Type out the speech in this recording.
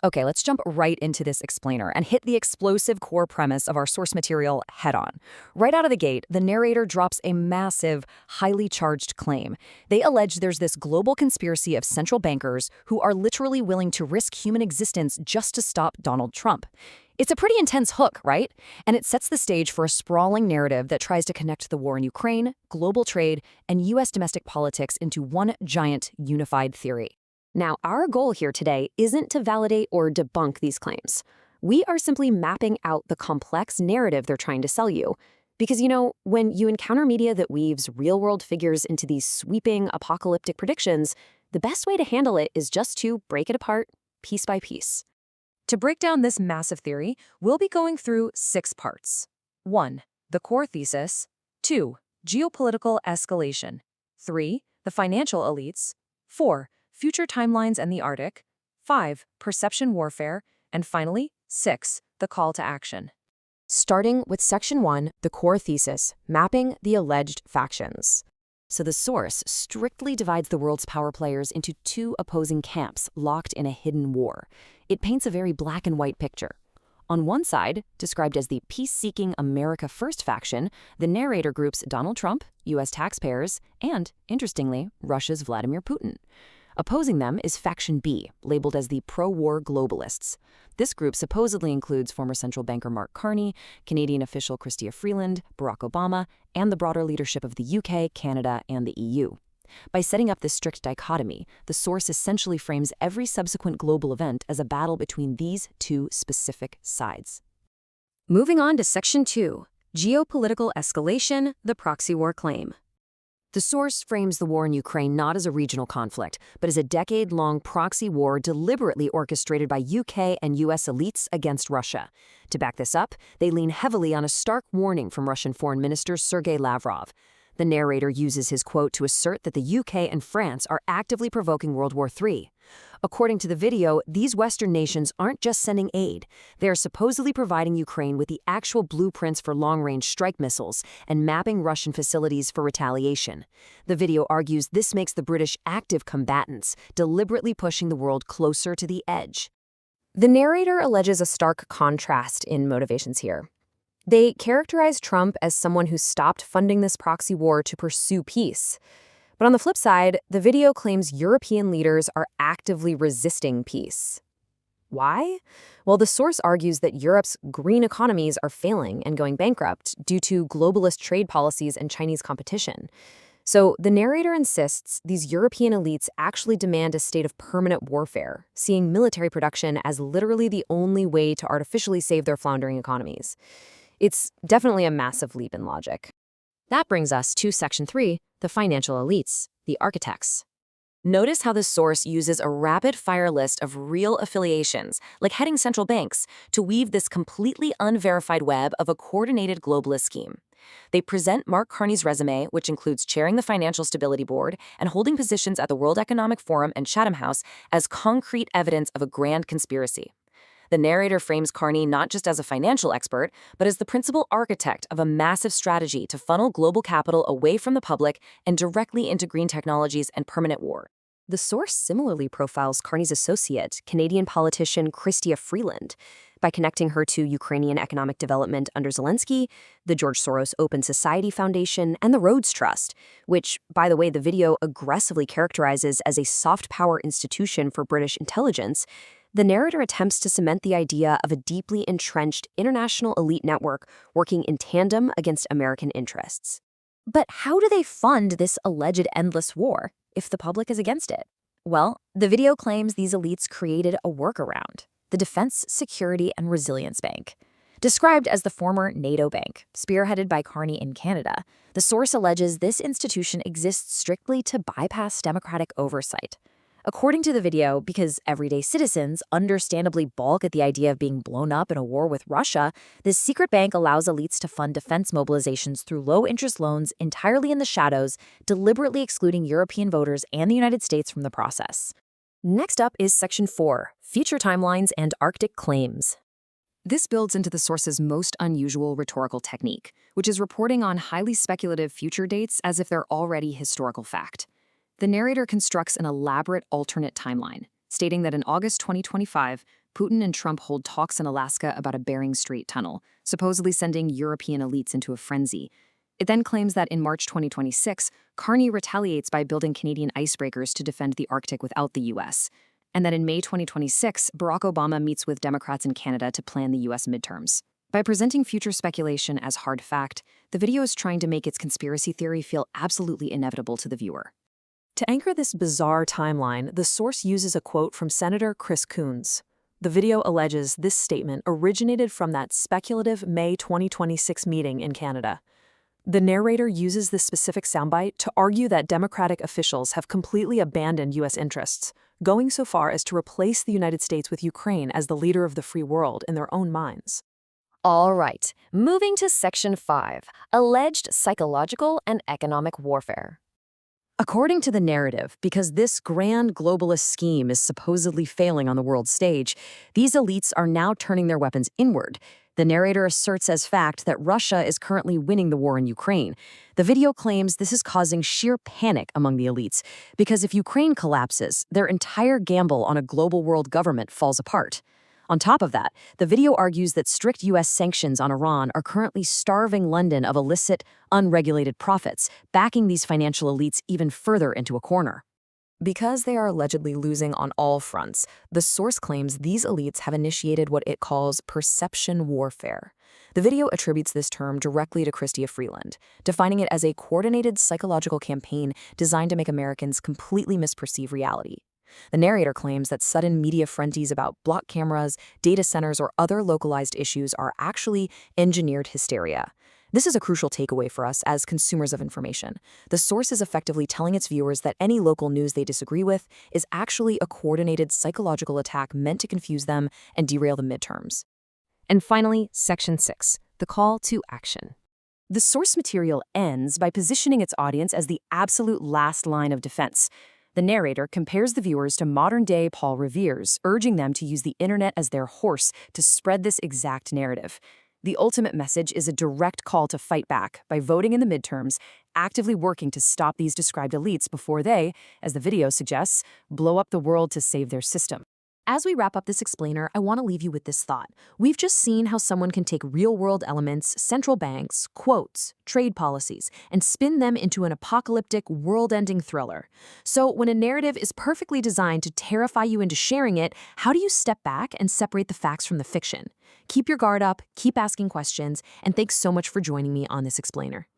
Okay, let's jump right into this explainer and hit the explosive core premise of our source material head on. Right out of the gate, the narrator drops a massive, highly charged claim. They allege there's this global conspiracy of central bankers who are literally willing to risk human existence just to stop Donald Trump. It's a pretty intense hook, right? And it sets the stage for a sprawling narrative that tries to connect the war in Ukraine, global trade, and U.S. domestic politics into one giant, unified theory. Now, our goal here today isn't to validate or debunk these claims. We are simply mapping out the complex narrative they're trying to sell you. Because, when you encounter media that weaves real-world figures into these sweeping, apocalyptic predictions, the best way to handle it is just to break it apart piece by piece. To break down this massive theory, we'll be going through 6 parts. 1. The core thesis. 2. Geopolitical escalation. 3. The financial elites. 4. Future timelines and the Arctic. 5. Perception warfare. And finally, 6. The call to action. Starting with Section 1, the core thesis, mapping the alleged factions. So the source strictly divides the world's power players into 2 opposing camps locked in a hidden war. It paints a very black and white picture. On one side, described as the peace-seeking America First faction, the narrator groups Donald Trump, U.S. taxpayers, and, interestingly, Russia's Vladimir Putin. Opposing them is Faction B, labeled as the pro-war globalists. This group supposedly includes former central banker Mark Carney, Canadian official Chrystia Freeland, Barack Obama, and the broader leadership of the UK, Canada, and the EU. By setting up this strict dichotomy, the source essentially frames every subsequent global event as a battle between these 2 specific sides. Moving on to Section 2, Geopolitical Escalation, the Proxy War Claim. The source frames the war in Ukraine not as a regional conflict, but as a decade-long proxy war deliberately orchestrated by UK and US elites against Russia. To back this up, they lean heavily on a stark warning from Russian Foreign Minister Sergei Lavrov. The narrator uses his quote to assert that the UK and France are actively provoking World War III. According to the video, these Western nations aren't just sending aid. They are supposedly providing Ukraine with the actual blueprints for long-range strike missiles and mapping Russian facilities for retaliation. The video argues this makes the British active combatants, deliberately pushing the world closer to the edge. The narrator alleges a stark contrast in motivations here. They characterize Trump as someone who stopped funding this proxy war to pursue peace. But on the flip side, the video claims European leaders are actively resisting peace. Why? Well, the source argues that Europe's green economies are failing and going bankrupt due to globalist trade policies and Chinese competition. So the narrator insists these European elites actually demand a state of permanent warfare, seeing military production as literally the only way to artificially save their floundering economies. It's definitely a massive leap in logic. That brings us to Section 3, the financial elites, the architects. Notice how the source uses a rapid-fire list of real affiliations, like heading central banks, to weave this completely unverified web of a coordinated globalist scheme. They present Mark Carney's resume, which includes chairing the Financial Stability Board and holding positions at the World Economic Forum and Chatham House, as concrete evidence of a grand conspiracy. The narrator frames Carney not just as a financial expert, but as the principal architect of a massive strategy to funnel global capital away from the public and directly into green technologies and permanent war. The source similarly profiles Carney's associate, Canadian politician Chrystia Freeland, by connecting her to Ukrainian economic development under Zelensky, the George Soros Open Society Foundation, and the Rhodes Trust, which, by the way, the video aggressively characterizes as a soft power institution for British intelligence. The narrator attempts to cement the idea of a deeply entrenched international elite network working in tandem against American interests. But how do they fund this alleged endless war if the public is against it? Well, the video claims these elites created a workaround, the Defense, Security, and Resilience Bank. Described as the former NATO bank, spearheaded by Carney in Canada, the source alleges this institution exists strictly to bypass democratic oversight. According to the video, because everyday citizens understandably balk at the idea of being blown up in a war with Russia, this secret bank allows elites to fund defense mobilizations through low-interest loans entirely in the shadows, deliberately excluding European voters and the United States from the process. Next up is Section 4, Future Timelines and Arctic Claims. This builds into the source's most unusual rhetorical technique, which is reporting on highly speculative future dates as if they're already historical fact. The narrator constructs an elaborate alternate timeline, stating that in August 2025, Putin and Trump hold talks in Alaska about a Bering Strait tunnel, supposedly sending European elites into a frenzy. It then claims that in March 2026, Carney retaliates by building Canadian icebreakers to defend the Arctic without the U.S., and that in May 2026, Barack Obama meets with Democrats in Canada to plan the U.S. midterms. By presenting future speculation as hard fact, the video is trying to make its conspiracy theory feel absolutely inevitable to the viewer. To anchor this bizarre timeline, the source uses a quote from Senator Chris Coons. The video alleges this statement originated from that speculative May 2026 meeting in Canada. The narrator uses this specific soundbite to argue that Democratic officials have completely abandoned U.S. interests, going so far as to replace the United States with Ukraine as the leader of the free world in their own minds. All right, moving to Section 5, alleged psychological and economic warfare. According to the narrative, because this grand globalist scheme is supposedly failing on the world stage, these elites are now turning their weapons inward. The narrator asserts as fact that Russia is currently winning the war in Ukraine. The video claims this is causing sheer panic among the elites, because if Ukraine collapses, their entire gamble on a global world government falls apart. On top of that, the video argues that strict U.S. sanctions on Iran are currently starving London of illicit, unregulated profits, backing these financial elites even further into a corner. Because they are allegedly losing on all fronts, the source claims these elites have initiated what it calls perception warfare. The video attributes this term directly to Chrystia Freeland, defining it as a coordinated psychological campaign designed to make Americans completely misperceive reality. The narrator claims that sudden media frenzies about block cameras, data centers, or other localized issues are actually engineered hysteria. This is a crucial takeaway for us as consumers of information. The source is effectively telling its viewers that any local news they disagree with is actually a coordinated psychological attack meant to confuse them and derail the midterms. And finally, Section 6, the call to action. The source material ends by positioning its audience as the absolute last line of defense. The narrator compares the viewers to modern-day Paul Revere's, urging them to use the internet as their horse to spread this exact narrative. The ultimate message is a direct call to fight back by voting in the midterms, actively working to stop these described elites before they, as the video suggests, blow up the world to save their system. As we wrap up this explainer, I want to leave you with this thought. We've just seen how someone can take real-world elements, central banks, quotes, trade policies, and spin them into an apocalyptic, world-ending thriller. So when a narrative is perfectly designed to terrify you into sharing it, how do you step back and separate the facts from the fiction? Keep your guard up, keep asking questions, and thanks so much for joining me on this explainer.